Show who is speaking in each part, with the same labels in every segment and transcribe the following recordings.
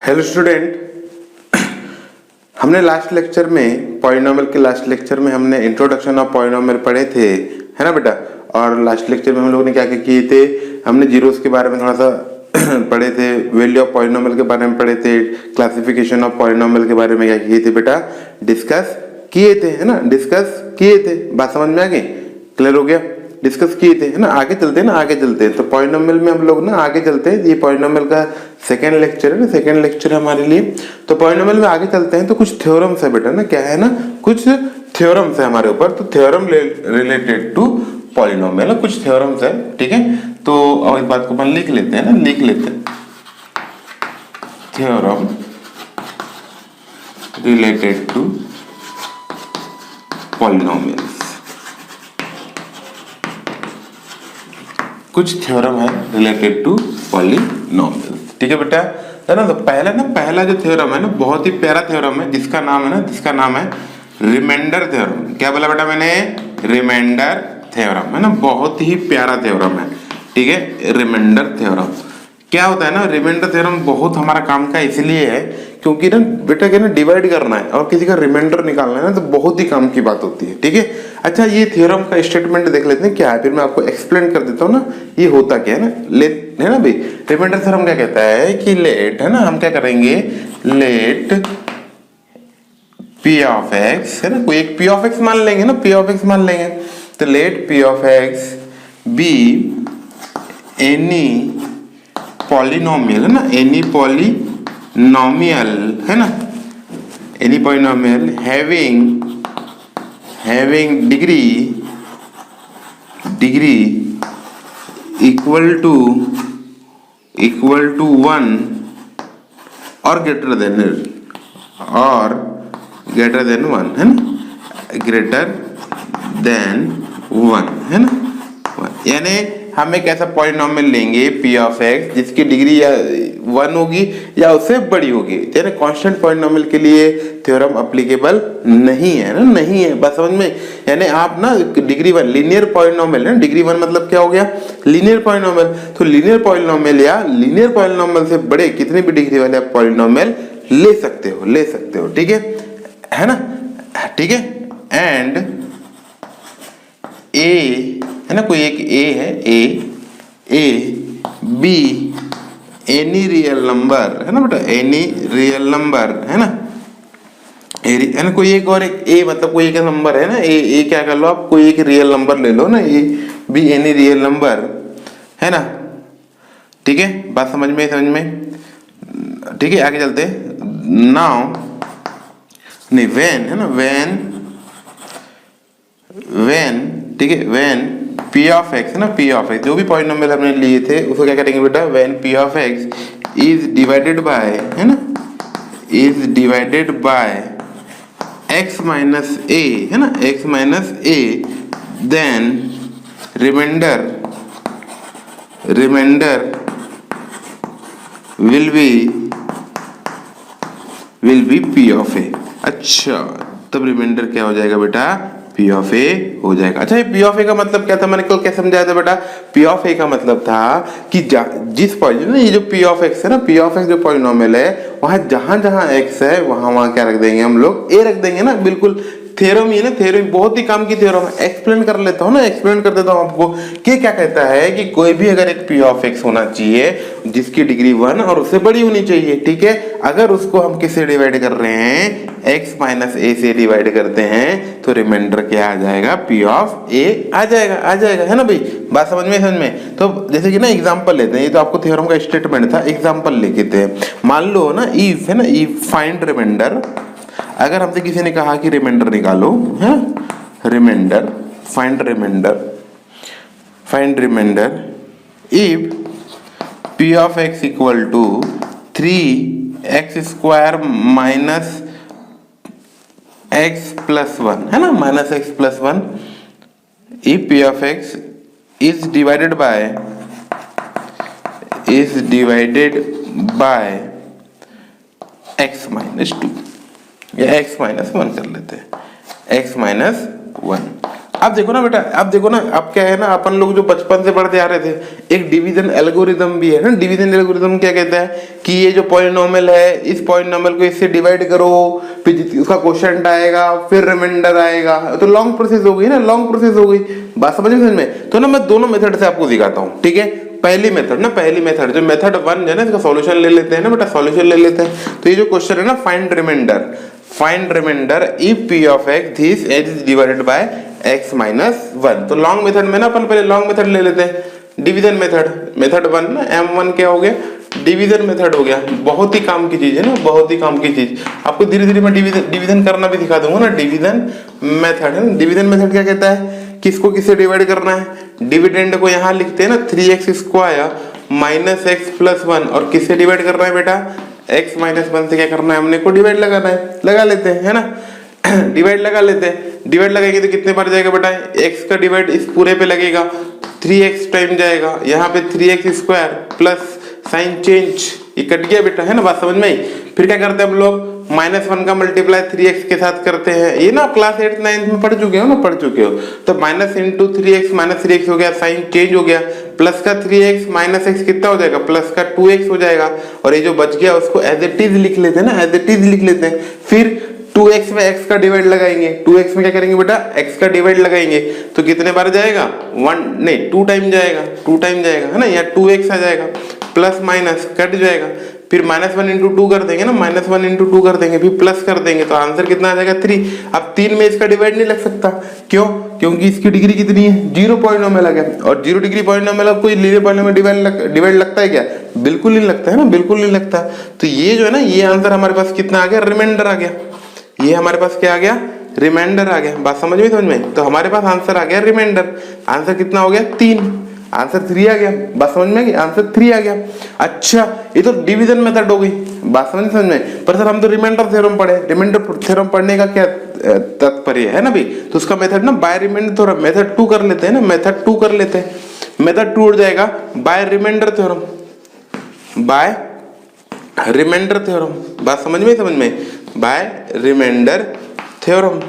Speaker 1: Hello student, हमने last lecture में polynomial के लास्ट लेक्चर में हमने इंट्रोडक्शन ऑफ पॉलिनोमियल पढ़े थे, है ना बेटा। और लास्ट लेक्चर में हम लोगों ने क्या क्या किए थे, हमने जीरोस के बारे में थोड़ा सा पढ़े थे, वैल्यू ऑफ पॉलिनोमियल के बारे में पढ़े थे, क्लासिफिकेशन ऑफ पॉलिनोमियल के बारे में क्या किए थे बेटा, डिस्कस किए थे, है ना। डिस्कस किए थे, बात समझ में आ गई, क्लियर हो गया। डिस्कस किए थे, है ना। आगे चलते हैं ना, आगे चलते हैं। तो पॉलिनोमियल में हम लोग ना आगे चलते हैं, ये पॉलिनोमियल का सेकंड लेक्चर है ना, सेकंड लेक्चर है हमारे लिए। तो पॉलिनोमियल में आगे चलते हैं, तो कुछ थ्योरम्स है बेटा ना, क्या है ना, कुछ थ्योरम्स है हमारे ऊपर। तो थ्योरम रिलेटेड टू पॉलिनोमियल, कुछ थ्योरम्स है, ठीक है। तो और इस बात को अपन लिख लेते हैं ना, लिख लेते हैं, थ्योरम रिलेटेड टू पॉलिनोमियल। कुछ थ्योरम है रिलेटेड टू पॉलिनोमियल, ठीक है बेटा, है ना। तो पहला जो थ्योरम है ना, बहुत ही प्यारा थ्योरम है, जिसका नाम है रिमाइंडर थ्योरम। क्या बोला बेटा मैंने, रिमाइंडर थ्योरम, है ना। बहुत ही प्यारा थ्योरम है, ठीक है, रिमाइंडर थ्योरम। क्या होता है ना, रिमाइंडर थ्योरम बहुत हमारा काम का इसलिए है क्योंकि ना बेटा क्या ना, डिवाइड करना है और किसी का रिमाइंडर निकालना है ना, तो बहुत ही काम की बात होती है, ठीक है। अच्छा, ये थ्योरम का स्टेटमेंट देख लेते हैं क्या है, फिर मैं आपको एक्सप्लेन कर देता हूँ ना, ये होता क्या है ना। लेट है ना भाई, रिमाइंडर थ्योरम क्या कहता है कि लेट, है ना, हम क्या करेंगे, लेट पी ऑफ एक्स, है ना, कोई एक पी ऑफ एक्स मान लेंगे ना, पी ऑफ एक्स मान लेंगे। तो let P of x be any polynomial, है ना, एनी पॉलिनोमियल, है ना, any polynomial having degree equal to 1 और ग्रेटर देन 1, है ना, ग्रेटर देन 1, है ना, 1। यानी हम एक ऐसा पॉलिनोमियल लेंगे पी ऑफ एक्स जिसकी डिग्री या 1 होगी या उससे बड़ी होगी। यानी कांस्टेंट पॉलिनोमियल के लिए थ्योरम एप्लीकेबल नहीं है ना, नहीं है, बस समझ में। यानी आप ना डिग्री 1 लीनियर पॉलिनोमियल है, डिग्री 1 मतलब क्या हो गया, लीनियर पॉलिनोमियल। तो लीनियर पॉलिनोमियल या लीनियर पॉलिनोमियल से बड़े कितने भी डिग्री वाले आप पॉलिनोमियल ले सकते हो, ठीक है ना, ठीक है। एंड ए, है ना, कोई एक ए है, A be any real number, है ना बेटा, एनी रियल नंबर, है ना, कोई एक और एक ए मतलब कोई एक नंबर है ना, ए क्या कर लो आप, कोई एक रियल नंबर ले लो ना, A be any real number, है ना, ठीक है, बात समझ में, ठीक है। आगे चलते नाउ, नहीं वेन, है ना, वेन, ठीक है, वेन पी ऑफ एक्स, है ना, पी ऑफ एक्स जो भी पॉलिनोमियल हमने लिए थे उसको क्या करेंगे बेटा, when p of x is divided by, है ना, is divided by x minus a, है ना, x minus a, then remainder will be p of a. अच्छा, तब रिमाइंडर क्या हो जाएगा बेटा, पी ऑफ ए हो जाएगा। अच्छा, ये पी ऑफ ए का मतलब क्या था, मैंने कल क्या समझाया था बेटा, पी ऑफ ए का मतलब था कि जिस पॉलिनोमियल, ये जो पी ऑफ एक्स है ना, पी ऑफ एक्स जो पॉलिनोमियल है, वहां जहां एक्स है वहां क्या रख देंगे हम लोग, ए रख देंगे ना, बिल्कुल। थ्योरम ही ना, थ्योरम बहुत ही काम की थ्योरम है। एक्सप्लेन कर देता हूँ आपको कि क्या कहता है कि कोई भी अगर एक पी ऑफ एक्स होना चाहिए जिसकी डिग्री 1 और उससे बड़ी होनी चाहिए, ठीक है। अगर उसको हम किससे डिवाइड कर रहे हैं, एक्स माइनस ए से डिवाइड करते हैं, तो रिमाइंडर क्या आ जाएगा, पी ऑफ ए आ जाएगा, है ना भाई, बात समझ में। तो जैसे कि ना एग्जांपल लेते हैं, ये तो आपको थ्योरम का स्टेटमेंट था, एग्जांपल लेते हैं। मान लो ना इफ, है ना, इफ फाइंड रिमाइंडर, अगर हमसे किसी ने कहा कि रिमाइंडर निकालो, है, remainder, find remainder if P of x equal to 3x² minus x plus 1, है ना, minus x plus 1, if P of x is divided by x minus 2 या x माइनस 1 कर लेते हैं, x माइनस 1। अब देखो ना बेटा, अब देखो ना, अब क्या है ना, अपन लोग जो बचपन से पढ़ते आ रहे थे, एक डिवीजन एल्गोरिदम भी है ना। डिवीजन एल्गोरिदम क्या कहता है कि ये जो पॉलिनोमियल है, इस पॉलिनोमियल को इससे डिवाइड करो, फिर उसका क्वोशिएंट आएगा, फिर रिमाइंडर आएगा। तो लॉन्ग प्रोसेस हो गई ना, लॉन्ग प्रोसेस हो गई। बात समझ में? तो ना मैं दोनों मेथड से आपको दिखाता हूँ, ठीक है। पहली मेथड जो मेथड 1 है ना, इसका सॉल्यूशन ले लेते हैं ना बेटा, सॉल्यूशन ले लेते हैं। तो ये जो क्वेश्चन है ना, find remainder if p of x this is is divided by x minus 1। तो लॉन्ग मेथड में ना अपन पहले लॉन्ग मेथड ले लेते हैं, डिवीजन मेथड 1 ना, m1 क्या हो गया, डिवीजन मेथड हो गया। बहुत ही काम की चीज है ना, बहुत ही काम की चीज। आपको धीरे धीरे मैं डिवीजन करना भी सिखा दूंगा ना। डिवीजन मेथड है ना, डिवीजन मेथड क्या कहता है, किसको किससे डिवाइड करना है। डिविडेंड को यहाँ लिखते हैं ना 3x square minus x plus 1, और किससे डिवाइड करना है बेटा, x माइनस 1 से क्या करना है, हमने को डिवाइड लगाना है, लगा लेते हैं, है ना। डिवाइड लगा लेते हैं, डिवाइड लगाएंगे तो कितने बार जाएगा बेटा, x का डिवाइड इस पूरे पे लगेगा, 3x टाइम जाएगा, यहाँ पे 3x square plus sign change, ये कट गया बेटा, है ना। बात समझ में आई। फिर क्या करते हैं हम लोग, -1 का मल्टीप्लाई 3x के साथ करते हैं। ये ना क्लास 8 9 में पढ़ चुके हो। तो minus into 3x minus 3x हो गया, साइन चेंज हो गया, प्लस का 3x माइनस x कितना हो जाएगा, प्लस का 2x हो जाएगा, और ये जो बच गया उसको एज इट इज लिख लेते हैं ना, एज इट इज लिख लेते हैं। फिर 2x में x का डिवाइड लगाएंगे, 2x में क्या करेंगे बेटा, x का डिवाइड लगाएंगे, तो कितने बार जाएगा, 2 टाइम जाएगा, है ना। या 2x आ जाएगा, प्लस माइनस कट जाएगा, फिर -1 इंटू 2 कर देंगे ना, -1 इंटू 2 कर देंगे, फिर प्लस कर देंगे, तो आंसर कितना आ जाएगा, 3। अब 3 में इसका डिवाइड नहीं लग सकता, क्यों, क्योंकि इसकी डिग्री कितनी है, 0 पॉलिनोमियल आ गया, और 0 डिग्री पॉलिनोमियल कोई लीनियर पॉलिनोमियल डिवाइड लगता है क्या, बिल्कुल नहीं लगता है ना, बिल्कुल नहीं लगता। तो ये जो है ना, ये आंसर हमारे पास कितना आ गया, रिमाइंडर आ गया। ये हमारे पास क्या आ गया, रिमाइंडर आ गया। बात समझ में? तो हमारे पास आंसर आ गया रिमाइंडर। आंसर कितना हो गया, 3, आंसर 3 आ गया। बात समझ में? आंसर 3 आ गया। अच्छा, ये तो डिवीजन मेथड हो गई। बात समझ में? पर सर हम तो रिमाइंडर थ्योरम पढ़े। रिमाइंडर थ्योरम पढ़ने का क्या तात्पर्य है ना भाई, तो उसका मेथड ना बाय रिमाइंडर थ्योरम, मेथड 2 कर लेते हैं ना, मेथड 2 कर लेते हैं। मेथड 2 उड़ जाएगा by remainder theorem, by remainder theorem. बात समझ में? By remainder theorem.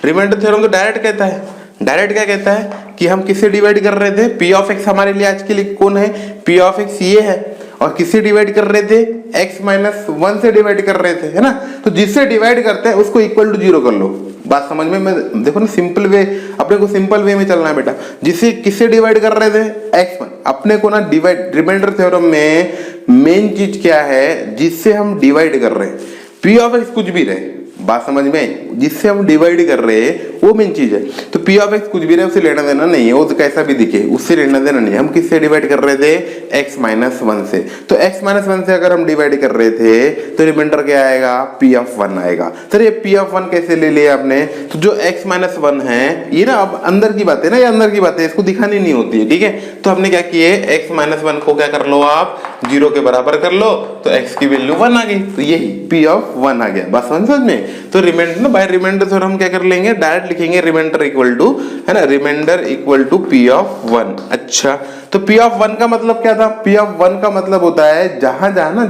Speaker 1: Remainder theorem तो डायरेक्ट कहता है, डायरेक्ट क्या कहता है कि हम किससे डिवाइड कर रहे थे, p ऑफ x हमारे लिए आज के लिए कौन है, p ऑफ x ये है, और किससे डिवाइड कर रहे थे, x माइनस 1 से डिवाइड कर रहे थे, है ना। तो जिससे डिवाइड करते हैं उसको इक्वल टू 0 कर लो। बात समझ में? मैं देखो ना, सिंपल वे, अपने को सिंपल वे में चलना है बेटा। जिससे किससे डिवाइड कर रहे थे, x। अपने को ना डिवाइड, रिमाइंडर थ्योरम में मेन चीज क्या है, जिससे हम डिवाइड कर रहे हैं, p ऑफ x कुछ भी रहे। बात समझ में? जिससे हम डिवाइड कर रहे हैं वो मेन चीज है। तो p ऑफ x कुछ भी रहे, उससे लेना देना नहीं है, वो तो कैसा भी दिखे उससे लेना देना नहीं है। हम किससे डिवाइड कर रहे थे, x माइनस 1 से। तो x माइनस 1 से अगर हम डिवाइड कर रहे थे तो रिमाइंडर क्या आएगा, p ऑफ 1 आएगा। सर ये p ऑफ 1 कैसे ले लिया आपने, तो जो x माइनस 1 है, ये ना अब अंदर की बात है ना, ये अंदर की बात है, इसको दिखानी नहीं होती है, ठीक है। तो हमने क्या किए, x माइनस 1 को क्या कर लो आप, 0 के बराबर कर लो, तो x की वैल्यू 1 आ गई, तो यही p ऑफ 1 आ गया। बस समझ में? तो रिमाइंडर ना, बाय रिमाइंडर थ्योरम हम क्या कर लेंगे, डायरेक्ट लिखेंगे रिमाइंडर इक्वल टू, है ना, remainder equal to p of 1। अच्छा, तो p ऑफ 1 का मतलब क्या था, p ऑफ 1 का मतलब होता है जहां जहां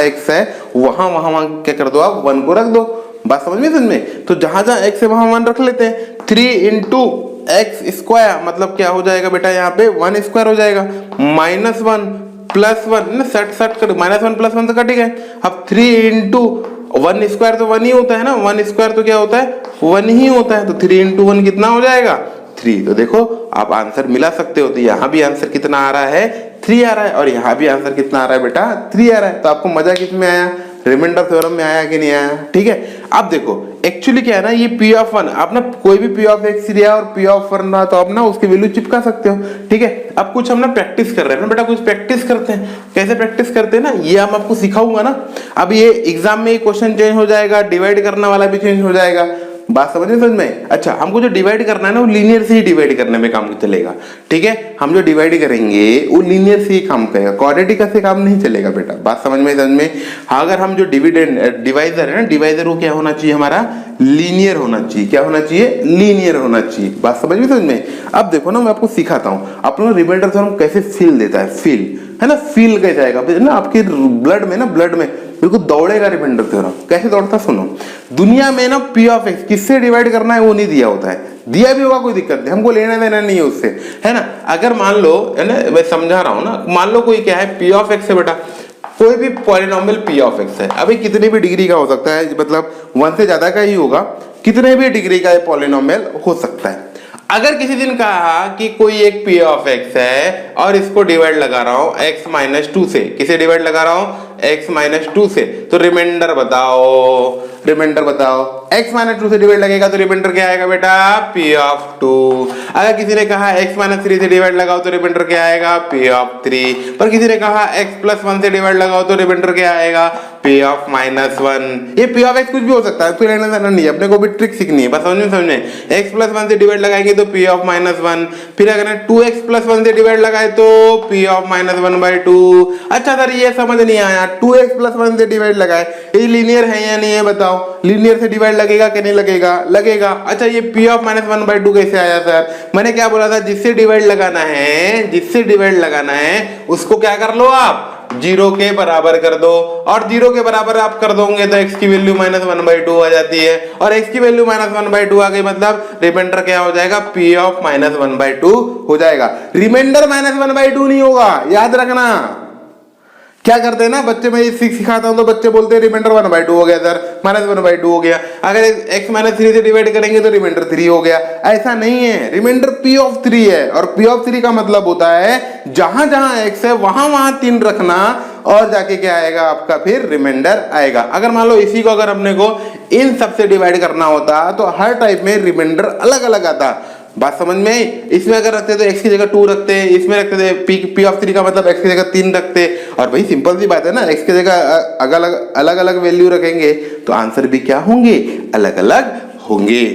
Speaker 1: x है वहां वहां क्या कर दो आप, 1 को रख दो। बात समझ में? तो जहां जहां x है वहां 1 रख लेते हैं। 3 इंटू एक्स स्क्वायर मतलब क्या हो जाएगा बेटा, यहाँ पे 1 स्क्वायर हो जाएगा, -1 प्लस 1 ना, सट कर, -1 प्लस 1 तो कट गए। अब 3 इंटू 1 स्क्वायर तो 1 ही होता है ना, 1 स्क्वायर तो क्या होता है, 1 ही होता है। तो 3 इंटू 1 कितना हो जाएगा, 3। तो देखो आप आंसर मिला सकते हो। तो यहाँ भी आंसर कितना आ रहा है, 3 आ रहा है, और यहाँ भी आंसर कितना आ रहा है बेटा, 3 आ रहा है। तो आपको मजा किसमें आया, रिमाइंडर थ्योरम में आया कि नहीं आया, ठीक है। अब देखो एक्चुअली क्या है ना, ये p ऑफ 1, आप ना कोई भी p ऑफ x दिया और p ऑफ 1 रहा, तो आप ना उसकी वैल्यू चिपका सकते हो, ठीक है। अब कुछ हम ना प्रैक्टिस कर रहे हैं ना बेटा, कुछ प्रैक्टिस करते हैं। कैसे प्रैक्टिस करते हैं ना, ये हम आपको सिखाऊंगा ना। अब ये एग्जाम में क्वेश्चन चेंज हो जाएगा, डिवाइड करने वाला भी चेंज हो जाएगा। बात समझ में? अच्छा, हमको जो डिवाइड करना है ना, वो लीनियर से ही डिवाइड करने में काम चलेगा, ठीक है। हम जो डिवाइड करेंगे वो लीनियर से ही काम करेगा, क्वाड्रेटिक से काम नहीं चलेगा बेटा। बात समझ में? अगर हम जो डिवाइजर है ना, डिवाइजर वो क्या होना चाहिए हमारा, लीनियर होना चाहिए। क्या होना चाहिए, लीनियर होना चाहिए। बात समझ में? अब देखो ना, मैं आपको सिखाता हूँ। आप लोग रिमाइंडर थ्योरम कैसे फील देता है, फील है ना, फील कैसे आएगा ना, आपके ब्लड में ना, ब्लड में बिल्कुल दौड़ेगा रिमाइंडर थ्योरम। कैसे दौड़ता सुनो, दुनिया में ना पी ऑफ एक्स किससे डिवाइड करना है वो नहीं दिया होता है, दिया भी होगा कोई दिक्कत नहीं, हमको लेना देना नहीं है उससे, है ना। अगर मान लो, है ना, मैं समझा रहा हूं ना, मान लो कोई क्या है पी ऑफ एक्स है बेटा, कोई भी पॉलिनोमियल पी ऑफ एक्स है, अभी कितने भी डिग्री का हो सकता है, मतलब 1 से ज्यादा का ही होगा, कितने भी डिग्री का पॉलिनोमियल हो सकता है। अगर किसी दिन कहा कि कोई एक पी ऑफ एक्स है और इसको डिवाइड लगा रहा हूं x माइनस 2 से, किसे डिवाइड लगा रहा हूं x माइनस 2 से, तो रिमाइंडर बताओ, रिमाइंडर बताओ, x माइनस 2 से डिवाइड लगेगा तो रिमाइंडर क्या आएगा बेटा p ऑफ 2। अगर किसी ने कहा x माइनस 3 से डिवाइड लगाओ तो रिमाइंडर क्या आएगा p ऑफ 3, पर किसी ने कहा x प्लस 1 से डिवाइड लगाओ तो रिमाइंडर क्या आएगा p ऑफ माइनस 1। ये p ऑफ x कुछ भी हो सकता है, कोई लेना देना नहीं है, अपने को भी ट्रिक सीखनी है, बस समझने x प्लस 1 से डिवाइड लगाएंगे तो p ऑफ माइनस 1, फिर अगर 2x प्लस 1 से डिवाइड लगाए तो p ऑफ माइनस 1/2। अच्छा सर ये समझ नहीं आया, 2x प्लस 1 से डिवाइड लगाए, ये लीनियर है या नहीं है बताओ, लीनियर से डिवाइड लगेगा कि नहीं लगेगा, लगेगा। अच्छा ये p ऑफ माइनस 1/2 कैसे आया सर, मैंने क्या बोला था, जिससे डिवाइड लगाना है, जिससे डिवाइड लगाना है उसको क्या कर लो आप, 0 के बराबर कर दो, और 0 के बराबर आप कर दोगे तो x की वैल्यू माइनस 1/2 आ जाती है, और x की वैल्यू माइनस 1/2 आ गई, मतलब रिमाइंडर क्या हो जाएगा p ऑफ माइनस 1/2 हो जाएगा। रिमाइंडर माइनस 1/2 नहीं होगा, याद रखना। क्या करते हैं ना बच्चे, मैं सिखाता हूं तो बच्चे बोलते हैं रिमाइंडर 1/2 हो गया सर, माइनस 1/2 हो गया, अगर x माइनस 3 से डिवाइड करेंगे तो रिमाइंडर 3 हो गया। ऐसा नहीं है, रिमाइंडर p ऑफ 3 है, और p ऑफ 3 का मतलब होता है जहां जहां x है वहां वहां 3 रखना, और जाके क्या आएगा आपका फिर रिमाइंडर आएगा। अगर मान लो इसी को अगर अपने को इन सबसे डिवाइड करना होता तो हर टाइप में रिमाइंडर अलग अलग आता। बात समझ में आई, इसमें अगर रखते तो x की जगह 2 रखते, इसमें रखते थे p ऑफ 3 का मतलब x की जगह 3 रखते, और भाई सिंपल सी बात है ना, x की जगह अलग अलग वैल्यू रखेंगे तो आंसर भी क्या होंगे, अलग अलग होंगे।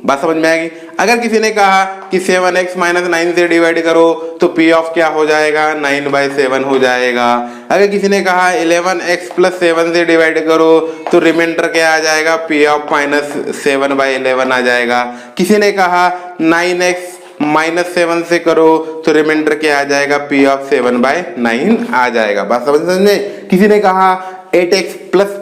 Speaker 1: बात समझ में आएगी। अगर किसी ने कहा कि 7x माइनस 9 से डिवाइड करो तो p ऑफ क्या हो जाएगा, 9/7 हो जाएगा। अगर किसी ने कहा 11x प्लस 7 से डिवाइड करो तो रिमाइंडर क्या आ जाएगा, p ऑफ माइनस 7/11 आ जाएगा। किसी ने कहा 9x माइनस 7 से करो तो रिमाइंडर क्या आ जाएगा, p ऑफ 7/9 आ जाएगा। बात समझ में। किसी ने कहा 8x प्लस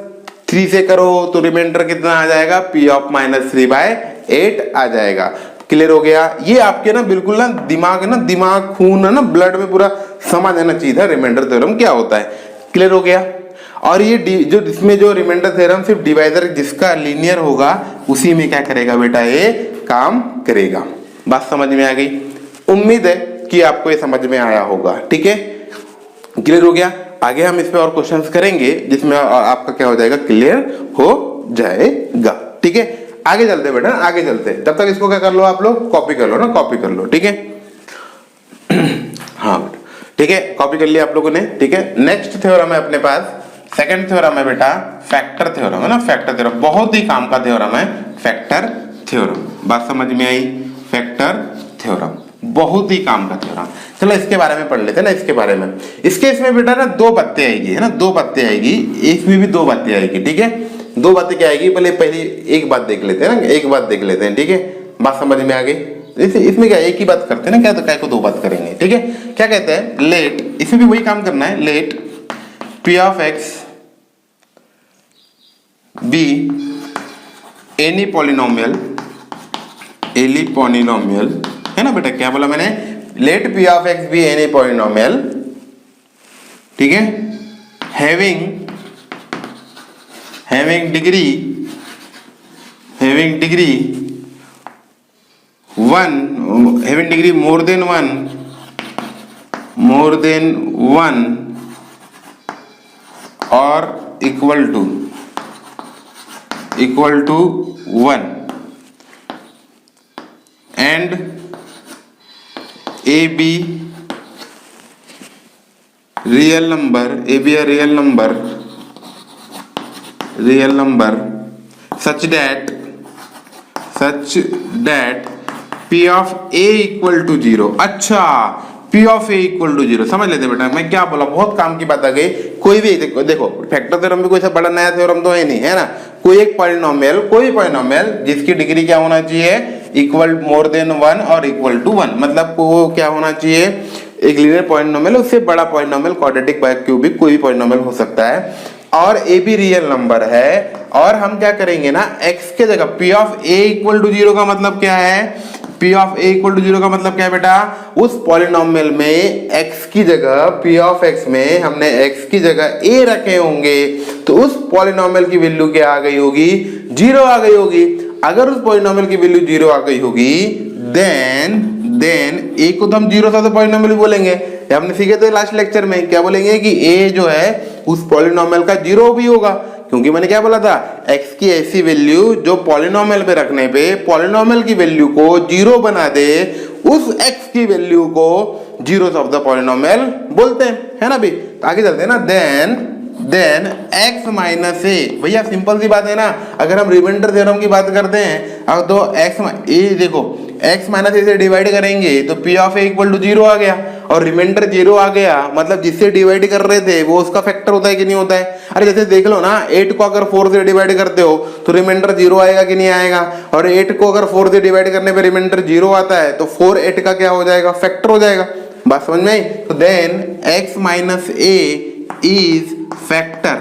Speaker 1: 3 से करो तो रिमाइंडर कितना आ जाएगा, p ऑफ माइनस 3/8 आ जाएगा। क्लियर हो गया। ये आपके ना बिल्कुल ना दिमाग है ना, दिमाग खून है ना, ब्लड में पूरा समा देना चाहिए था रिमाइंडर थ्योरम क्या होता है। क्लियर हो गया। और ये जो इसमें जो रिमाइंडर थ्योरम सिर्फ डिवाइजर जिसका लीनियर होगा उसी में क्या करेगा बेटा, ये काम करेगा। बात समझ में आ गई। उम्मीद है कि आपको ये समझ में आया होगा। ठीक है, क्लियर हो गया। आगे हम इस पे और क्वेश्चंस करेंगे जिसमें आपका क्या हो जाएगा, क्लियर हो जाएगा। ठीक है, आगे चलते बेटा, आगे चलते। तब तक इसको क्या कर लो आप लोग, कॉपी कर लो ना, कॉपी कर लो। ठीक है, हाँ बेटा, ठीक है, कॉपी कर लिया आप लोगों ने। ठीक है, नेक्स्ट थ्योरम है अपने पास, सेकंड थ्योरम है बेटा फैक्टर थ्योरम, है ना। फैक्टर थ्योरम बहुत ही काम का थ्योरम है, फैक्टर थ्योरम। बात समझ में आई, फैक्टर थ्योरम बहुत ही काम का थ्योरम। चलो इसके बारे में पढ़ लेते हैं ना, इसके बारे में। इसमें बेटा ना 2 बातें आएगी, है ना, 2 बातें आएगी, इसमें भी 2 बातें आएगी। ठीक है, 2 बातें क्या आएगी, पहली एक बात देख लेते हैं ना, एक बात देख लेते हैं। ठीक है, बात समझ में आ गई। इसमें क्या एक ही बात करते हैं ना, क्या तो क्या को 2 बात करेंगे। ठीक है, क्या कहते हैं, लेट, इसमें भी वही काम करना है, let p of x be any polynomial, है ना बेटा। क्या बोला मैंने, let p of x be any polynomial, ठीक है, having degree 1, having degree more than 1 और equal to 1 and A be real number such that p of a equal to 0। अच्छा, p of a equal to 0 समझ लेते बेटा, मैं क्या बोला, बहुत काम की बात आ गई। कोई भी देखो फैक्टर थ्योरम भी कोई सा बड़ा नया थ्योरम तो है नहीं, है ना। कोई एक पॉलिनोमियल, कोई पॉलिनोमियल जिसकी डिग्री क्या होना चाहिए, इक्वल मोर देन 1 और इक्वल टू 1, मतलब वो क्या होना चाहिए, एक लीनियर पॉलिनोमियल, उससे बड़ा पॉलिनोमियल, क्वाड्रेटिक, बाइक्यूबिक, कोई भी पॉलिनोमियल हो सकता है। और ए भी रियल नंबर है, और हम क्या करेंगे ना, x के जगह p of a equal to 0 का मतलब क्या है, p of a equal to 0 का मतलब क्या है बेटा, उस पॉलिनोमियल में x की जगह p ऑफ x में हमने x की जगह a रखे होंगे, तो उस पॉलिनोमियल की वैल्यू क्या आ गई होगी, 0 आ गई होगी। अगर उस पॉलिनोमियल की वैल्यू 0 आ गई होगी देन a को तो हम 0 सा तो पॉलिनोमियल बोलेंगे, ये हमने सीखे थे लास्ट लेक्चर में, क्या बोलेंगे कि a जो है उस पॉलिनोमियल का 0 भी होगा, क्योंकि मैंने क्या बोला था, x की ऐसी वैल्यू जो पॉलिनोमियल पे रखने पे पॉलिनोमियल की वैल्यू को 0 बना दे, उस x की वैल्यू को जीरोस ऑफ द पॉलिनोमियल बोलते हैं, है ना। भी तो आगे चलते हैं ना, देन x माइनस ए, भैया सिंपल सी बात है ना, अगर हम रिमाइंडर थ्योरम की बात करते हैं अब तो देखो x माइनस ए से डिवाइड करेंगे तो p of A equal to 0 आ गया, और रिमाइंडर 0 आ गया, मतलब जिससे डिवाइड कर रहे थे वो उसका फैक्टर होता है कि नहीं होता है। अरे जैसे देख लो ना, 8 को अगर 4 से डिवाइड करते हो तो रिमाइंडर 0 आएगा कि नहीं आएगा, और 8 को अगर 4 से डिवाइड करने पे रिमाइंडर 0 आता है तो 4 8 का क्या हो जाएगा, फैक्टर हो जाएगा। बात समझ में आई। तो then x minus A is factor,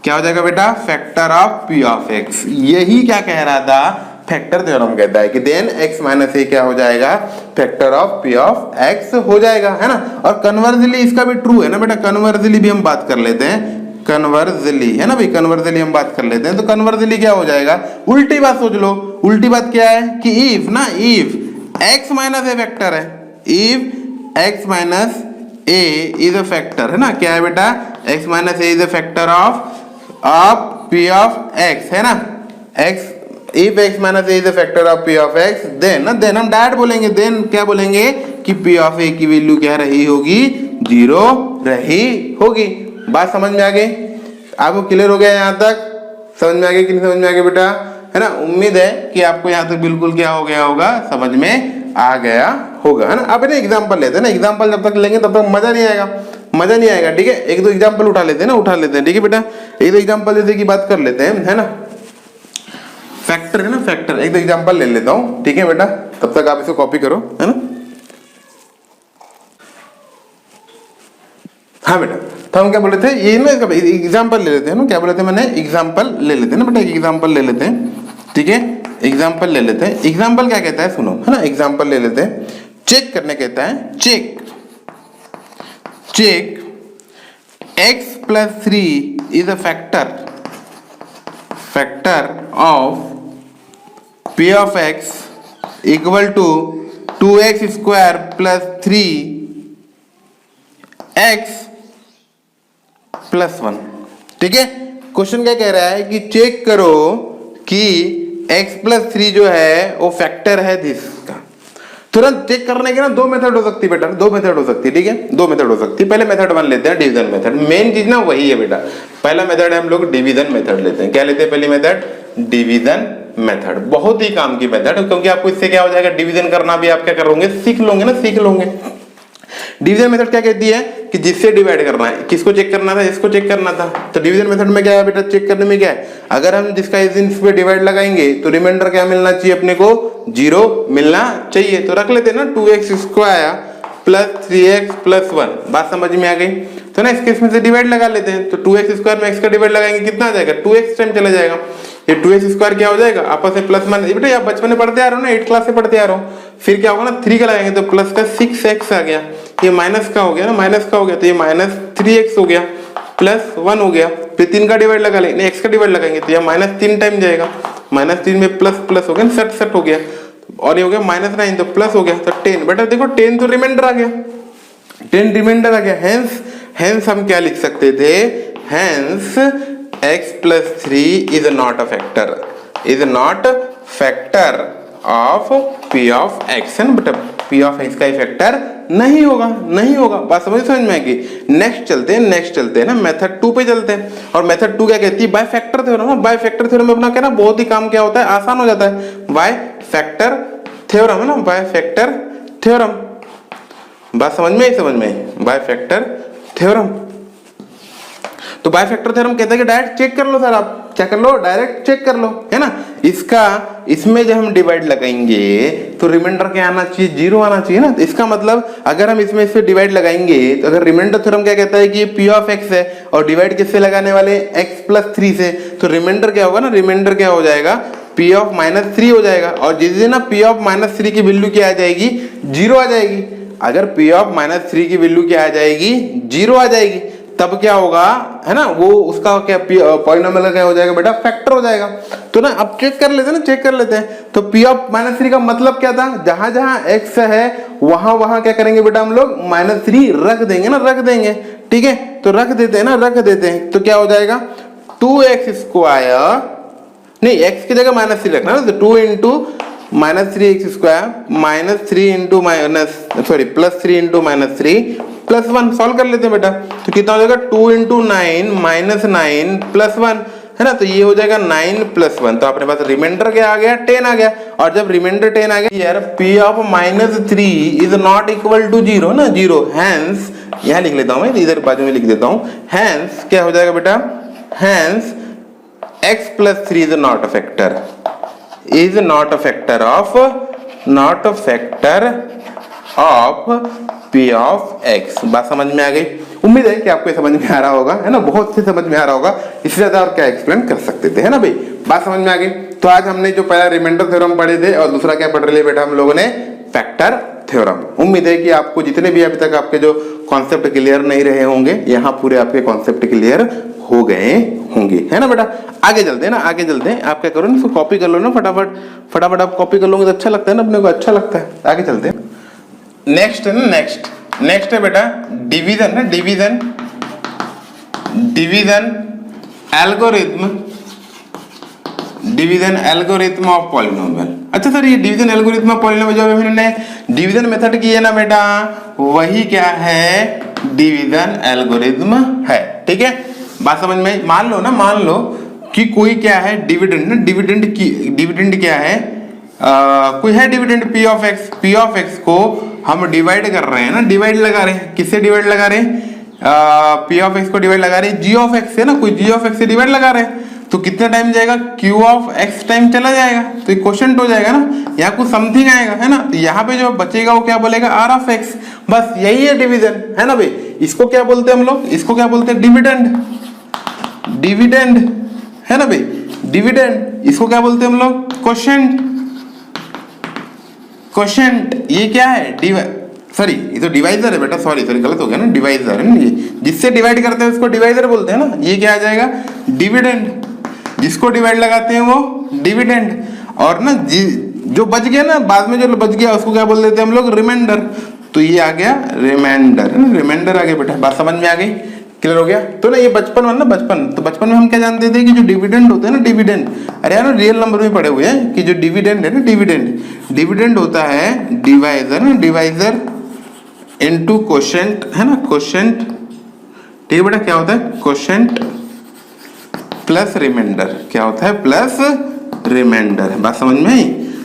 Speaker 1: क्या हो जाएगा बेटा, factor of p of x। यही क्या कह रहा था, फैक्टर थ्योरम कहता है कि देन x माइनस ए क्या हो जाएगा, factor of p of x हो जाएगा, है ना। और कन्वर्जली इसका भी ट्रू है ना बेटा, कन्वर्जली भी हम बात कर लेते हैं, कन्वर्जली है ना भाई, कन्वर्जली हम बात कर लेते हैं। तो कन्वर्जली क्या हो जाएगा, उल्टी बात सोच लो, उल्टी बात क्या है कि if x minus a factor है, if x minus a is a factor, है ना, क्या है बेटा, x minus A is a factor of p of x, है ना। x if x minus A is a factor of p of x, then हम direct बोलेंगे, then क्या बोलेंगे कि p ऑफ a की वैल्यू क्या रही होगी, 0 रही होगी। बात समझ में आ गई, आपको क्लियर हो गया यहाँ तक, समझ में आ गया कि नहीं समझ में आ गया बेटा, है ना। उम्मीद है कि आपको यहाँ तक बिल्कुल क्या हो गया होगा, समझ में आ गया होगा, है ना। अब ना एग्जाम्पल लेते हैं ना, एग्जाम्पल जब तक लेंगे तब तक मजा नहीं आएगा, ठीक है। एक दो एग्जाम्पल उठा लेते हैं, ठीक है बेटा। एक दो एग्जाम्पल जैसे की बात कर लेते हैं, है ना। फैक्टर है ना, फैक्टर एक दो एग्जाम्पल ले लेता हूं, ठीक है बेटा, तब तक आप इसको कॉपी करो, है ना। हाँ बेटा, तो हम क्या बोले थे, ये ना एग्जाम्पल ले लेते हैं ना, क्या बोले थे मैंने, एग्जाम्पल ले लेते हैं ना बेटा, एक एग्जाम्पल ले लेते हैं, ठीक है। एग्जाम्पल ले लेते हैं, एग्जाम्पल क्या कहता है सुनो, है ना। एग्जाम्पल ले लेते हैं, चेक करने कहता है, check x plus 3 is a factor of p of x equal to 2x square plus 3x plus 1, ठीक है। क्वेश्चन क्या कह रहा है कि चेक करो कि x प्लस 3 जो है वो फैक्टर है जिसका। तुरंत चेक करने के ना दो मेथड हो सकती है बेटा, दो मेथड हो सकती है, ठीक है, दो मेथड हो सकती है। पहले मेथड 1 लेते हैं, डिवीजन मेथड। मेन चीज ना वही है बेटा, पहला मेथड है हम लोग डिवीजन मेथड लेते हैं। क्या लेते हैं पहली मेथड, डिवीजन मेथड। बहुत ही काम की मेथड, क्योंकि आपको इससे क्या हो जाएगा, डिवीजन करना भी आप क्या करोगे, सीख लोगे। डिवीजन मेथड क्या कहती है कि जिससे डिवाइड करना है, किसको चेक करना था, इसको चेक करना था। तो डिवीजन मेथड में क्या है बेटा, चेक करने में क्या है, अगर हम जिसका इस पे डिवाइड लगाएंगे तो रिमाइंडर क्या मिलना चाहिए अपने को, 0 मिलना चाहिए। तो रख लेते हैं ना 2x square plus 3x plus 1। बात समझ में आ गई। तो ना इसके इसमें से डिवाइड लगा लेते हैं, तो 2x स्क्वायर में x का डिवाइड लगाएंगे कितना आ जाएगा, 2x टाइम चला जाएगा। ये 2x स्क्वायर क्या हो जाएगा, आपस में प्लस माइनस, बेटा आप बचपन में पढ़ते आ रहे हो ना, 8 क्लास से पढ़ते आ रहे हो। फिर क्या होगा ना, 3 का लगाएंगे तो प्लस का 6x आ गया, ये माइनस का हो गया ना, माइनस का हो गया तो ये माइनस 3x हो गया, प्लस 1 हो गया। फिर 3 का डिवाइड लगा लेंगे, x का डिवाइड लगाएंगे तो ये माइनस 3 टाइम जाएगा, माइनस 3 में प्लस प्लस हो गया, सट हो गया, और ये हो गया माइनस 9 तो प्लस हो गया, तो 10। बेटा देखो 10 तो रिमाइंडर आ गया, 10 रिमाइंडर आ गया। हेंस हम क्या लिख सकते थे, hence x plus 3 is not a factor of p of x, है ना बेटा। p ऑफ x का फैक्टर नहीं होगा। बात समझ में आएगी। नेक्स्ट चलते हैं ना, मेथड 2 पे चलते हैं। और मेथड 2 क्या कहती है, bye factor theorem. Bye factor theorem में अपना क्या ना बहुत ही काम क्या होता है, आसान हो जाता है। बाय फैक्टर थ्योरम, है ना, बाय फैक्टर थ्योरम। बात समझ में बाय फैक्टर थ्योरम। तो बाय फैक्टर थ्योरम कहता है कि डायरेक्ट चेक कर लो सर, आप क्या कर लो, डायरेक्ट चेक कर लो, है ना। इसका इसमें जब हम डिवाइड लगाएंगे तो रिमाइंडर क्या आना चाहिए, 0 आना चाहिए ना। तो इसका मतलब अगर हम इसमें इससे डिवाइड लगाएंगे तो अगर रिमाइंडर थ्योरम क्या कहता है कि ये पी ऑफ एक्स है और डिवाइड किससे लगाने वाले, x प्लस 3 से, तो रिमाइंडर क्या होगा ना, रिमाइंडर क्या हो जाएगा, पी ऑफ माइनस 3 हो जाएगा। और जिस दिन ना पी ऑफ माइनस 3 की वैल्यू क्या आ जाएगी, 0 आ जाएगी। अगर पी ऑफ माइनस 3 की वैल्यू क्या आ जाएगी, 0 आ जाएगी, तब क्या होगा, है ना, वो उसका क्या पॉलिनोमियल का क्या हो जाएगा बेटा, फैक्टर हो जाएगा। तो ना अब चेक कर लेते हैं ना, चेक कर लेते हैं। तो पी ऑफ माइनस 3 का मतलब क्या था, जहां जहां x है वहां वहां क्या करेंगे बेटा, हम लोग माइनस 3 रख देंगे ना, रख देंगे, ठीक है। तो रख देते हैं ना, रख देते हैं, तो क्या हो जाएगा 2x स्क्वायर, नहीं x की जगह माइनस 3 रखना ना, तो 2 into minus 3x square minus 3 into minus sorry plus 3 into minus 3 plus 1 solve कर लेते हैं बेटा। तो कितना हो जाएगा 2 इंटू 9 माइनस 9 प्लस 1, है ना। तो ये हो जाएगा 9 प्लस 1, तो अपने पास रिमाइंडर क्या आ गया, 10 आ गया। और जब रिमाइंडर 10 आ गया, यार P of minus 3 is not equal to 0 ना, 0, हैंस यहां लिख लेता हूं मैं, इधर बाजू में लिख देता हूं, हैंस क्या हो जाएगा बेटा, hence x plus 3 is not a factor, is not a factor of, not a factor of P of x। बात समझ में आ गई, उम्मीद है कि आपको समझ में आ रहा होगा, है ना, बहुत से समझ में आ रहा होगा, इससे ज्यादा और क्या एक्सप्लेन कर सकते थे, है ना भाई। बात समझ में आ गई। तो आज हमने जो पहला रिमाइंडर थ्योरम पढ़े थे और दूसरा क्या पढ़ लिए बेटा हम लोगों ने, फैक्टर थ्योरम। उम्मीद है कि आपको जितने भी अभी तक आपके जो कॉन्सेप्ट क्लियर नहीं रहे होंगे, यहाँ पूरे आपके कॉन्सेप्ट क्लियर हो गए होंगे, है ना बेटा। आगे चलते हैं ना, आगे चलते हैं। आप क्या करो ना, इसको कॉपी कर लो ना फटाफट, फटाफट आप कॉपी कर लोगे तो अच्छा लगता है ना, अपने को अच्छा लगता है। आगे चलते हैं, नेक्स्ट है ना, नेक्स्ट है बेटा डिवीजन है, division algorithm, division algorithm of polynomial. अच्छा सर, ये डिवीजन एल्गोरिथम ऑफ पॉलिनोमियल जो हमने डिवीजन मेथड की है ना बेटा, वही क्या है, डिवीजन एल्गोरिथम है, ठीक है। बात समझ में, मान लो ना, मान लो कि कोई क्या है डिविडेंड ना, डिविडेंड क्या है, कोई है डिविडेंड पी ऑफ एक्स को हम डिवाइड कर रहे हैं ना, डिवाइड लगा रहे हैं, किससे डिवाइड लगा रहे हैं, पी ऑफ एक्स को डिवाइड लगा रहे हैं जी ऑफ एक्स से ना, कोई जी ऑफ एक्स से डिवाइड लगा रहे हैं, तो कितना टाइम जाएगा, क्यू ऑफ एक्स टाइम चला जाएगा, तो ये क्वोशंट हो जाएगा ना, यहाँ कुछ समथिंग आएगा, है ना। तो यहाँ पे जो बचेगा वो क्या बोलेगा, आर ऑफ एक्स, बस यही है डिवीजन, है ना भाई। इसको क्या बोलते हैं हम लोग, इसको क्या बोलते हैं, डिविडेंड, डिविडेंड, है ना भाई, डिविडेंड। इसको क्या बोलते हैं हम लोग, क्वोशंट, क्वोशंट। ये क्या है, सॉरी ये तो डिवाइजर है बेटा, सॉरी गलत हो गया ना, डिवाइजर है ना, ये जिससे डिवाइड करते हैं उसको डिवाइजर बोलते हैं ना। ये क्या आ जाएगा, डिविडेंड, जिसको डिवाइड लगाते हैं वो डिविडेंड। और ना जो बच गया ना, बाद में जो बच गया उसको क्या बोल देते हैं हम लोग, रिमाइंडर। तो ये आ गया रिमाइंडर, रिमाइंडर आ गया बेटा। बात समझ में आ गई, क्लियर हो गया। तो ना ये बचपन वाला ना, बचपन में हम क्या जानते थे कि जो डिविडेंड होते हैं ना, डिविडेंड, अरे यार रियल नंबर में पढ़े हुए हैं कि जो डिविडेंड है ना, डिविडेंड होता है डिवाइजर ना, डिवाइजर इनटू क्वोशंट, है ना, क्वोशंट, ठीक है बेटा। क्या होता है, क्वोशंट प्लस रिमाइंडर, क्या होता है, प्लस रिमाइंडर। बात समझ में आई।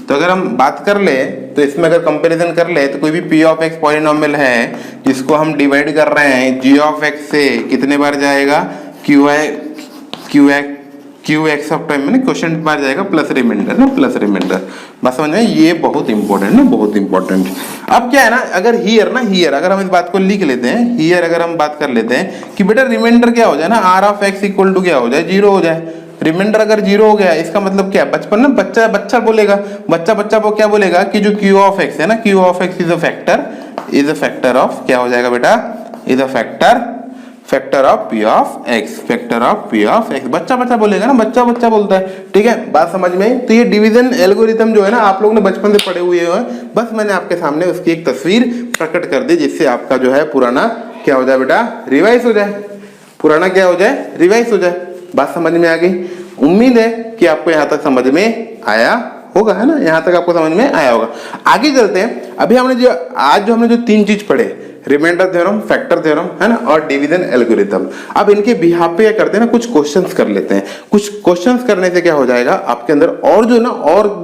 Speaker 1: तो अगर हम बात कर ले, तो इसमें अगर कंपैरिजन कर ले, तो कोई भी पी ऑफ एक्स पॉलिनोमियल है जिसको हम डिवाइड कर रहे हैं जी ऑफ एक्स से, कितने बार जाएगा, क्यू एक्स ऑफ टाइम में क्वेश्चन बार जाएगा प्लस रिमाइंडर ना, प्लस रिमाइंडर। बस समझ में, ये बहुत इंपॉर्टेंट ना, बहुत इंपॉर्टेंट। अब क्या है ना, अगर हियर अगर हम इस बात को लिख लेते हैं, हियर अगर हम बात कर लेते हैं कि बेटा रिमाइंडर क्या हो जाए ना, R of x equal to क्या हो जाए, 0 हो जाए। रिमाइंडर अगर 0 हो गया, इसका मतलब क्या, बचपन में बच्चा बोलेगा, बच्चा वो क्या बोलेगा कि जो क्यू ऑफ एक्स है ना, Q of x is a factor of, क्या हो जाएगा बेटा, is a factor of P of x, factor of P of x. बच्चा बोलेगा ना, बच्चा बोलता है, ठीक है। बात समझ में। तो ये डिवीजन एल्गोरिथम जो है ना, आप लोगों ने बचपन से पढ़े हुए हैं, बस मैंने आपके सामने उसकी एक तस्वीर प्रकट कर दी, जिससे आपका जो है पुराना क्या हो जाए बेटा, रिवाइज हो जाए, पुराना क्या हो जाए, रिवाइज हो जाए। बात समझ में आ गई। उम्मीद है कि आपको यहाँ तक समझ में आया होगा, है ना, यहाँ तक आपको समझ में आया होगा। आगे चलते हैं। अभी हमने आज हमने जो 3 चीज पढ़े, रिमाइंडर थ्योरम, फैक्टर थ्योरम, है ना, और डिवीजन एल्गोरिथम। अब इनके बिहाफ पे क्या करते हैं ना, कुछ क्वेश्चंस कर लेते हैं। कुछ क्वेश्चंस करने से क्या हो जाएगा, आपके अंदर और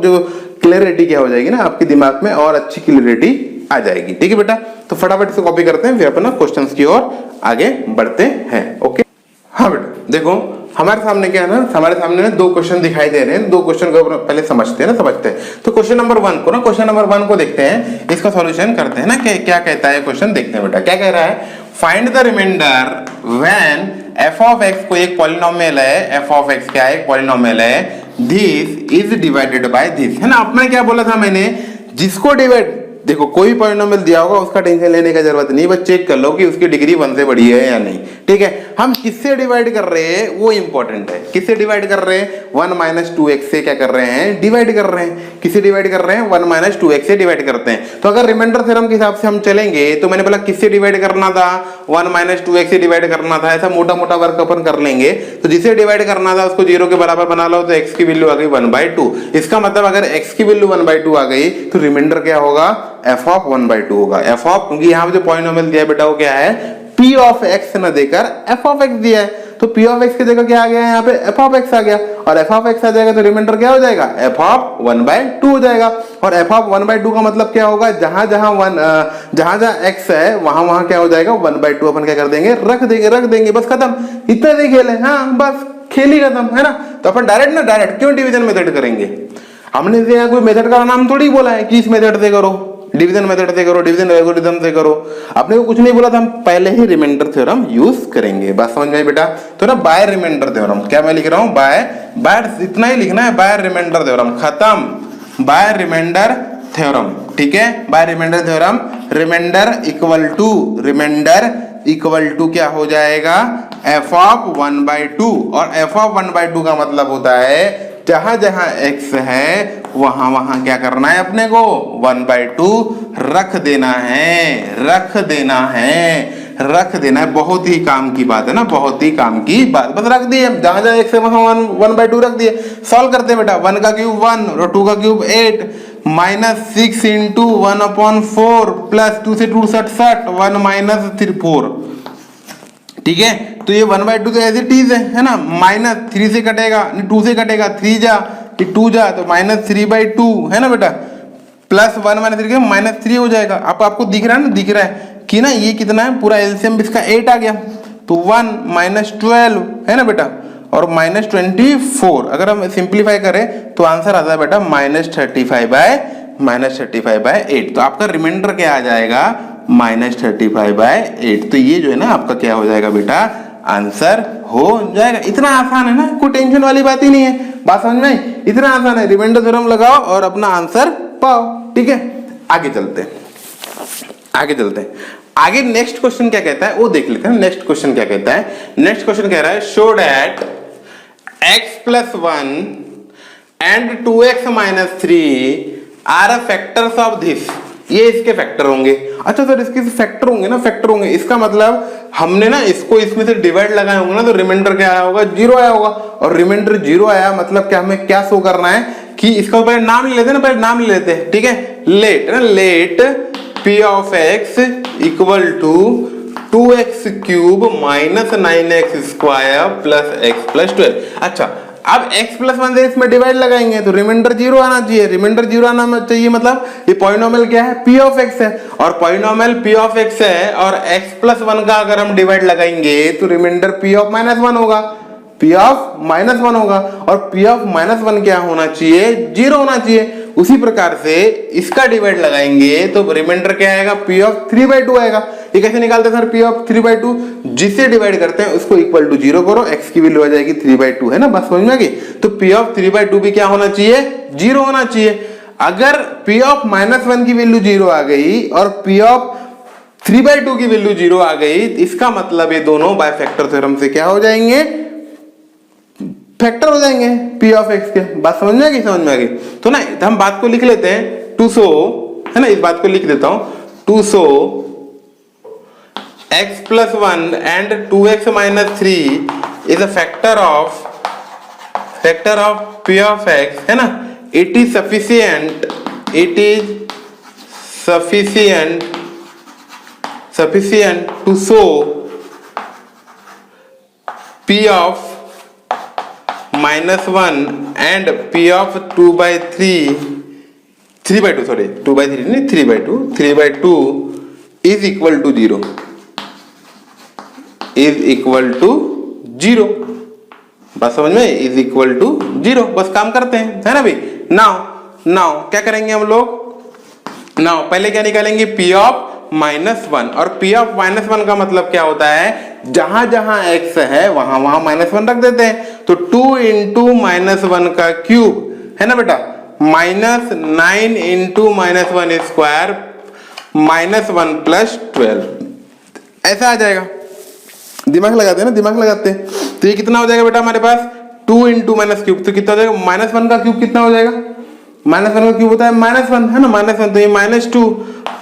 Speaker 1: जो क्लियरिटी क्या हो जाएगी ना, आपके दिमाग में और अच्छी क्लियरिटी आ जाएगी, ठीक है बेटा। तो फटाफट से कॉपी करते हैं, फिर अपना क्वेश्चंस की ओर आगे बढ़ते हैं। ओके, हाँ बेटा देखो, हमारे सामने क्या है ना, हमारे सामने दो क्वेश्चन दिखाई दे रहे हैं, दो क्वेश्चन को पहले समझते हैं। तो क्वेश्चन नंबर 1 को देखते हैं, इसका सॉल्यूशन करते हैं ना। क्या कहता है क्वेश्चन, देखते हैं बेटा क्या कह रहा है। Find the remainder when f of x कोई एक पॉलिनोमियल है, f ऑफ x क्या है, एक पॉलिनोमियल है, this is divided by this, है ना। आपने क्या बोला था मैंने, जिसको डिवाइड, देखो कोई पॉलिनोमियल दिया होगा उसका टेंशन लेने का जरूरत नहीं, बस चेक कर लो कि उसकी डिग्री 1 से बड़ी है या नहीं, ठीक है। हम किससे डिवाइड कर रहे हैं वो इंपॉर्टेंट है। किससे डिवाइड कर रहे हैं, 1 - 2x से क्या कर रहे हैं, डिवाइड कर रहे हैं। किससे डिवाइड कर रहे हैं, 1 - 2x से डिवाइड करते हैं। तो अगर रिमाइंडर थ्योरम के हिसाब से हम चलेंगे तो मैंने बोला किससे डिवाइड करना था, 1 - 2x से डिवाइड करना था। ऐसा मोटा मोटा वर्क अपन कर लेंगे। तो जिसे डिवाइड करना था उसको 0 के बराबर बना लो, तो x की वैल्यू आ गई 1/2। इसका मतलब अगर x की वैल्यू 1/2 आ गई तो रिमाइंडर क्या होगा, f ऑफ 1/2 होगा। f ऑफ, क्योंकि यहाँ पे जो पॉलिनोमियल दिया है बेटा वो क्या है, p ऑफ x न देकर f ऑफ x दिया है, तो p ऑफ x की जगह क्या आ गया है, यहाँ पे f ऑफ x आ गया, और f ऑफ x आ जाएगा तो रिमाइंडर क्या हो जाएगा, f ऑफ 1/2 हो जाएगा। और f ऑफ 1/2 का मतलब क्या होगा, जहां जहां x है वहां क्या हो जाएगा, 1/2 अपन क्या कर देंगे, रख देंगे, बस खत्म। इतना ही खेल है, हाँ बस खेल ही खत्म, है ना। तो अपन डायरेक्ट क्यों डिवीजन मेथड करेंगे, हमने यहाँ कोई मेथड का नाम थोड़ी बोला है कि इस मेथड से करो, डिवीजन मेथड से करो, डिवीजन एल्गोरिथम से करो, आपने को कुछ नहीं बोला था। हम पहले ही रिमाइंडर थ्योरम यूज करेंगे, बात समझ में आई बेटा। तो ना बाय रिमाइंडर थ्योरम, क्या मैं लिख रहा हूं, बाय इतना ही लिखना है, बाय रिमाइंडर थ्योरम, खत्म, बाय रिमाइंडर थ्योरम, ठीक है। By remainder theorem, remainder equal to क्या हो जाएगा, f ऑफ 1/2, और f ऑफ 1/2 का मतलब होता है जहां जहां x है वहां क्या करना है, अपने को 1/2 रख देना है। बहुत ही काम की बात है ना, बहुत ही काम की बात, बस रख दिए, जहां जहां x है वहां 1/2 रख दिए। सॉल्व करते हैं बेटा, 1 का क्यूब 1 और 2 का क्यूब 8 -6 × 1/4 प्लस 2 से 2 67 1 - 4, ठीक है। तो ये 1/2 तो एज इट इज है ना, -3 से कटेगा, 2 से कटेगा, 3 जा 2 जा तो -3/2 है ना बेटा, प्लस 1 - 3 -3 हो जाएगा। आपको दिख रहा है कि ना ये कितना है, पूरा एलसीएम इसका 8 आ गया, तो 1 - 12 है ना बेटा, और -24। अगर हम सिंप्लीफाई करें तो आंसर आता है बेटा -35/8। तो आपका रिमाइंडर क्या आ जाएगा, -35/8। तो ये जो है ना आपका क्या हो जाएगा बेटा, आंसर हो जाएगा। इतना आसान है ना, कोई टेंशन वाली बात ही नहीं है, बात समझ में आई, इतना आसान है। रिमाइंडर थ्योरम लगाओ और अपना आंसर पाओ, ठीक है। आगे चलते हैं। आगे नेक्स्ट क्वेश्चन क्या कहता है वो देख लेते हैं। नेक्स्ट क्वेश्चन क्या कहता है, नेक्स्ट क्वेश्चन कह रहा है show that x + 1 and 2x - 3 are a factors of this, ये इसके फैक्टर होंगे। अच्छा सर इसके फैक्टर होंगे ना, फैक्टर होंगे, इसका मतलब हमने ना इसको इसमें से डिवाइड लगाए होंगे ना, तो रिमाइंडर क्या आया होगा, 0 आया होगा। और रिमाइंडर 0 आया मतलब क्या, हमें क्या शो करना है कि इसका पहले नाम ले लेते हैं ना, पहले नाम ले लेते हैं, ठीक है। Let p of x equal to 2x³ - 9x² plus x + 12। अच्छा अब x + 1 से इसमें डिवाइड लगाएंगे तो रिमाइंडर 0 आना चाहिए, रिमाइंडर 0 आना चाहिए, मतलब ये पॉलिनोमियल क्या है, p ऑफ x है, और पॉलिनोमियल p ऑफ x है, और x + 1 का अगर हम डिवाइड लगाएंगे तो रिमाइंडर p ऑफ -1 होगा, p ऑफ -1 होगा, और p ऑफ -1 क्या होना चाहिए, 0 होना चाहिए। उसी प्रकार से इसका डिवाइड लगाएंगे तो रिमाइंडर क्या आएगा, p ऑफ 3/2 आएगा। ये कैसे निकालते हैं सर, p ऑफ 3/2, जिसे डिवाइड करते हैं उसको इक्वल टू 0 करो, x की वैल्यू आ जाएगी 3/2, है ना, बस समझ में आ गई। तो p ऑफ 3/2 भी क्या होना चाहिए, 0 होना चाहिए। अगर p ऑफ -1 की वैल्यू 0 आ गई और p ऑफ 3/2 की वैल्यू 0 आ गई, इसका मतलब ये दोनों बाय फैक्टर थ्योरम से क्या हो जाएंगे, फैक्टर हो जाएंगे p ऑफ x के। बात समझ में आ गई। तो ना हम बात को लिख लेते हैं, टू शो, है ना, इस बात को लिख देता हूं, to show x + 1 and 2x - 3 is a factor of p of x, है ना। it is sufficient to show p of -1 and p of 3/2 is equal to 0, बात समझ में, इज इक्वल टू 0। बस काम करते हैं, है ना भाई। नाउ नाउ क्या करेंगे हम लोग, नाउ पहले क्या निकालेंगे, P ऑफ -1, और P ऑफ -1 का मतलब क्या होता है, जहां जहां x है वहां वहां -1 रख देते हैं। तो 2 इंटू -1 का क्यूब है ना बेटा, -9 इंटू -1 स्क्वायर -1 प्लस 12, ऐसा आ जाएगा। दिमाग लगाते हैं ना, दिमाग लगाते हैं। तो ये कितना हो जाएगा बेटा हमारे पास, 2 इंटू माइनस क्यूब, तो कितना हो जाएगा, -1 का क्यूब कितना हो जाएगा, -1 का क्यूब होता है -1 है ना, -1, तो ये -2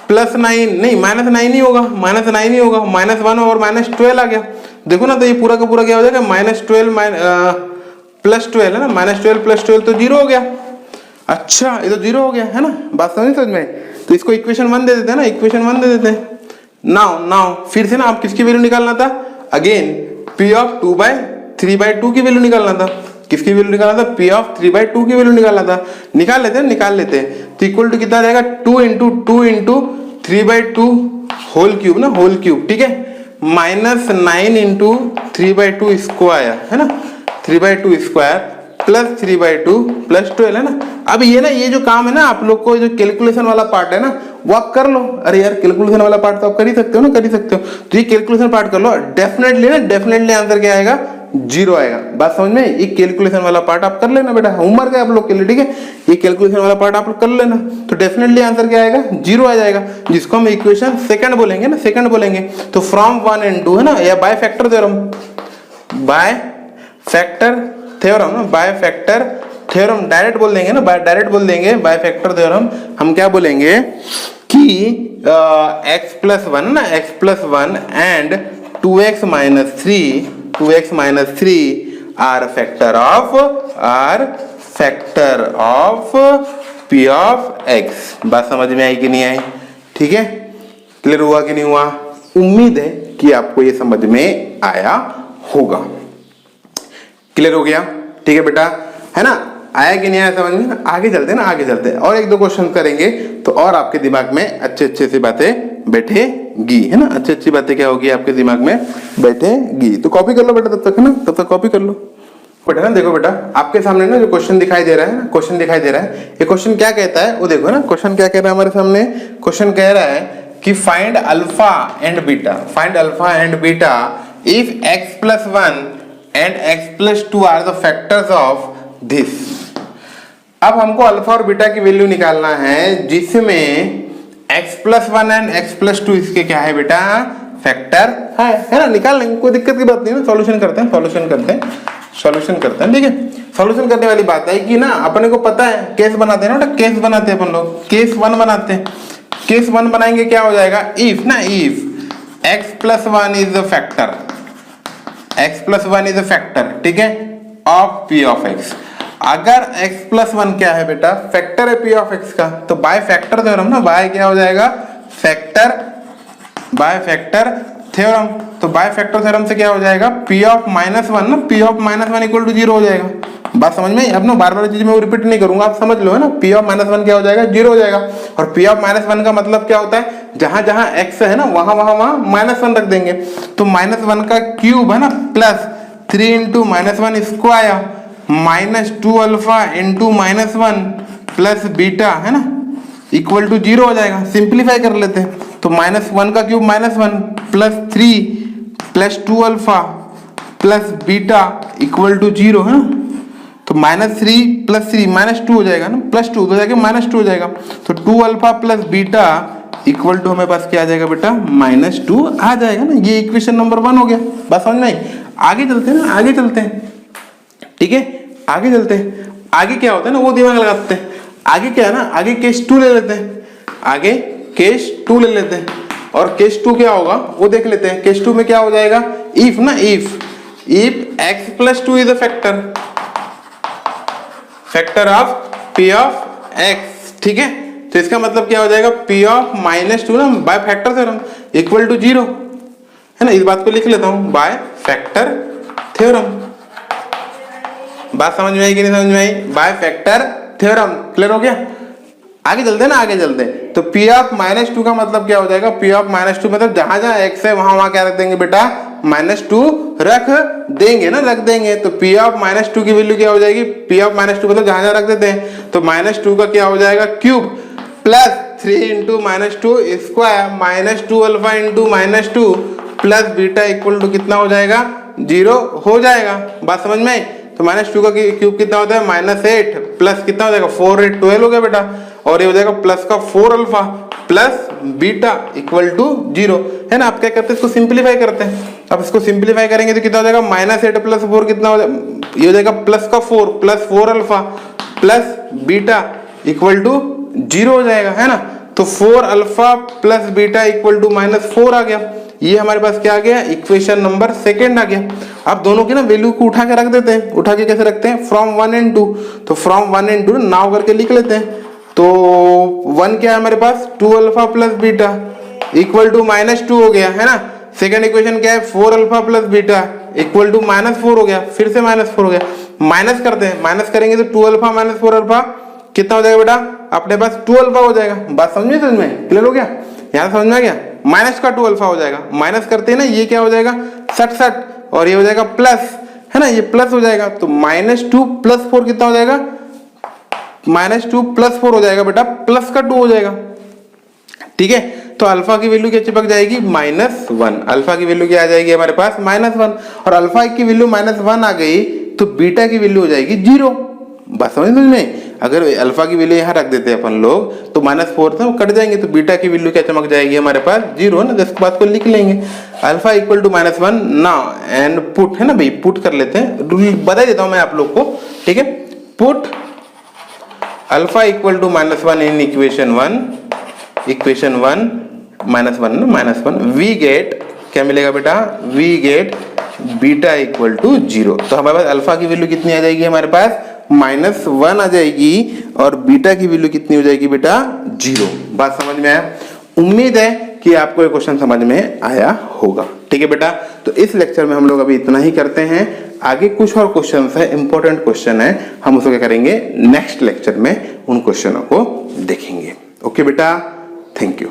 Speaker 1: प्लस 9, नहीं -9 ही होगा, -9 ही होगा, -1 और -12 आ गया। देखो ना, तो ये पूरा का पूरा क्या हो जाएगा, -12 प्लस 12 है ना, -12 प्लस 12 तो 0 हो गया। अच्छा, ये तो 0 हो गया है ना, बात समझ में। तो इसको इक्वेशन 1 दे देते हैं ना, इक्वेशन 1 दे देते हैं। नाउ फिर से ना, आप किसकी वैल्यू निकालना था, अगेन P ऑफ 2/3/2 की वैल्यू निकालना था। किसकी वैल्यू निकालना था, P ऑफ 3/2 की वैल्यू निकालना था। निकाल लेते हैं। तो इक्वल टू कितना आ जाएगा, 2 इंटू 3/2 होल क्यूब ना, होल क्यूब, ठीक है, -9 इंटू 3/2 स्क्वायर है ना, 3/2 स्क्वायर प्लस 3/2 प्लस 12 है ना। अब ये ना, ये जो काम है ना, आप लोग को जो कैलकुलेशन वाला पार्ट है ना, वो आप कर लो। अरे यार, कैलकुलेशन वाला पार्ट तो आप कर ही सकते हो ना, कर ही सकते हो। तो ये कैलकुलेशन पार्ट कर लो, डेफिनेटली आंसर क्या आएगा, 0 आएगा। बात समझ में, ये कैलकुलेशन वाला पार्ट आप कर लेना बेटा, होमवर्क है आप लोग के लिए, ठीक है। ये कैलकुलेशन वाला पार्ट आप कर लेना, तो डेफिनेटली आंसर क्या आएगा, 0 आ जाएगा, जिसको हम इक्वेशन सेकंड बोलेंगे ना, सेकंड बोलेंगे। तो फ्रॉम 1 and 2 है ना, या bye factor theorem, bye factor theorem ना, बाय फैक्टर थ्योरम डायरेक्ट बोल देंगे ना, डायरेक्ट बोल देंगे बाय फैक्टर थ्योरम। हम क्या बोलेंगे कि x+1 ना, x+1 and 2x - 3 are factor of P of x। बात समझ में आई कि नहीं आई, ठीक है, क्लियर हुआ कि नहीं हुआ। उम्मीद है कि आपको ये समझ में आया होगा, क्लियर हो गया, ठीक है बेटा, है ना, आया कि नहीं आया समझ में। आगे चलते हैं ना, आगे चलते हैं, और 1-2 क्वेश्चन करेंगे तो और आपके दिमाग में अच्छे से बातें बैठेगी, है ना, अच्छी बातें क्या होगी आपके दिमाग में बैठेगी। तो कॉपी कर लो बेटा तब तक, है ना, तब तक कॉपी कर लो बेटा। ना देखो बेटा, आपके सामने ना जो क्वेश्चन दिखाई दे रहा है ना, क्वेश्चन दिखाई दे रहा है, ये क्वेश्चन क्या कहता है वो देखो ना। क्वेश्चन क्या कह रहा है हमारे सामने, क्वेश्चन कह रहा है कि find alpha and beta if x+1 and x+2 are the factors of this. अब हमको अल्फा और बीटा की वैल्यू निकालना है, जिसमें x+1 एंड x+2 इसके क्या है बेटा, फैक्टर है ना। निकाल लेंगे, कोई दिक्कत की बात नहीं है। सॉल्यूशन करते हैं, ठीक है। सॉल्यूशन करने वाली बात है कि ना, अपने को पता है केस बनाते हैं ना, केस बनाते हैं अपन लोग, केस 1 बनाते हैं। केस 1 बनाएंगे, क्या हो जाएगा, if x+1 is the factor, x+1 is a factor, ठीक है, ऑफ P ऑफ x। अगर x+1 क्या है बेटा, फैक्टर है P ऑफ x का, तो बाय फैक्टर थ्योरम ना, बाय क्या हो जाएगा, बाय फैक्टर थ्योरम। तो बाय फैक्टर थ्योरम से क्या हो जाएगा, P ऑफ -1 ना, P ऑफ -1 इक्वल टू 0 हो जाएगा। बात समझ में, अब ना बार चीज मैं रिपीट नहीं करूंगा, आप समझ लो, है ना। P ऑफ -1 क्या हो जाएगा, 0 हो जाएगा। और P ऑफ -1 का मतलब क्या होता है, जहां जहां x है ना, वहां -1 रख देंगे। तो -1 का क्यूब है ना, plus 3 into -1 square -2 alpha into -1 plus beta है ना, इक्वल टू 0 हो जाएगा। सिंप्लीफाई कर लेते हैं, तो -1 का cube -1 plus 3 plus 2 alpha plus beta equal to 0 है ना। तो -3 प्लस 3 -2 हो जाएगा ना, +2 हो जाएगा, -2 हो जाएगा। तो 2 alpha plus beta equal to हमें पास क्या आ जाएगा बेटा, -2 आ जाएगा ना। ये इक्वेशन नंबर 1 हो गया। बस समझ में आई। आगे चलते हैं ना, आगे चलते हैं, ठीक है, आगे चलते हैं। आगे क्या होता है ना, वो दिमाग लगाते हैं। आगे क्या है ना, आगे केस 2 ले लेते हैं, आगे केस 2 ले लेते हैं। और केस 2 क्या होगा वो देख लेते हैं। केस 2 में क्या हो जाएगा, इफ ना, if x+2 is a factor of P of x, ठीक है। तो इसका मतलब क्या हो जाएगा, P ऑफ -2 ना, by factor theorem equal to 0 है ना। इस बात को लिख लेता हूं, बाय फैक्टर थ्योरम। बात समझ में आई कि नहीं समझ में आई, बाय फैक्टर थ्योरम, क्लियर हो गया। आगे चलते हैं ना, आगे चलते हैं। तो P ऑफ -2 का मतलब क्या हो जाएगा, P ऑफ -2 मतलब जहां जहां x है वहां क्या रख देंगे बेटा, -2 रख देंगे ना, रख देंगे। तो P ऑफ -2 की वैल्यू क्या हो जाएगी, P ऑफ -2 मतलब जहां जहां रख देते हैं, तो -2 का क्या हो जाएगा cube plus 3 into -2 square -2 alpha into -2 plus beta equal to कितना हो जाएगा 0 हो जाएगा। बात समझ में आई। तो -2 का क्यूब कितना होता है -8 प्लस कितना हो जाएगा 4 8 12 हो गया बेटा, और ये हो जाएगा प्लस का 4 alpha plus beta equal to 0 है ना। आप क्या करते हैं इसको सिंप्लीफाई करते हैं। अब इसको सिंप्लीफाई करेंगे तो कितना हो जाएगा -8 प्लस 4 कितना हो जाएगा, ये हो जाएगा प्लस का 4 plus 4 alpha plus beta equal to 0 हो जाएगा है ना। तो 4 alpha plus beta equal to -4 आ गया। ये हमारे पास क्या आ गया, इक्वेशन नंबर सेकंड आ गया। अब दोनों की ना वैल्यू को उठा के रख देते हैं। उठा के कैसे रखते हैं, फ्रॉम 1 एंड 2, तो फ्रॉम 1 एंड 2 नाव करके लिख लेते हैं। तो 1 क्या है हमारे पास 2 alpha plus beta equal to -2 हो गया है ना। सेकंड इक्वेशन क्या है 4 alpha plus beta equal to -4 हो गया, फिर से -4 हो गया। माइनस करते हैं, माइनस करेंगे तो 2 अल्फा माइनस 4 अल्फा कितना हो जाएगा बेटा, अपने पास 2 अल्फा हो जाएगा। बात समझ में क्लियर हो गया, यहाँ समझ में आ गया। माइनस का 2 अल्फा हो जाएगा, माइनस करते हैं ना, ये क्या हो जाएगा 67 और ये हो जाएगा प्लस है ना, ये प्लस हो जाएगा। तो -2 प्लस 4 कितना हो जाएगा, -2 प्लस 4 हो जाएगा बेटा, प्लस का 2 हो जाएगा। ठीक है, तो अल्फा की वैल्यू क्या चिपक जाएगी -1। अल्फा की वैल्यू क्या आ जाएगी हमारे पास -1, और अल्फा की वैल्यू -1 आ गई तो बीटा की वैल्यू हो जाएगी 0। बात समझ में। अगर अल्फा की वैल्यू यहाँ रख देते हैं अपन लोग तो -4 था वो कट जाएंगे, तो बीटा की वैल्यू क्या चमक जाएगी हमारे पास 0 ना। इसके बाद को लिख लेंगे alpha equal to -1 now and put है ना भाई, पुट कर लेते हैं। रूल बता देता हूं मैं आप लोग को, ठीक है। Put alpha equal to -1 in equation 1 -1 we get क्या मिलेगा बेटा, we get beta equal to 0। तो हमारे पास अल्फा की वैल्यू कितनी आ जाएगी हमारे पास -1 आ जाएगी, और बीटा की वैल्यू कितनी हो जाएगी बेटा 0। बात समझ में आया। उम्मीद है कि आपको ये क्वेश्चन समझ में आया होगा। ठीक है बेटा, तो इस लेक्चर में हम लोग अभी इतना ही करते हैं। आगे कुछ और क्वेश्चन है, इंपॉर्टेंट क्वेश्चन है, हम उसको क्या करेंगे नेक्स्ट लेक्चर में उन क्वेश्चनों को देखेंगे। ओके बेटा, थैंक यू।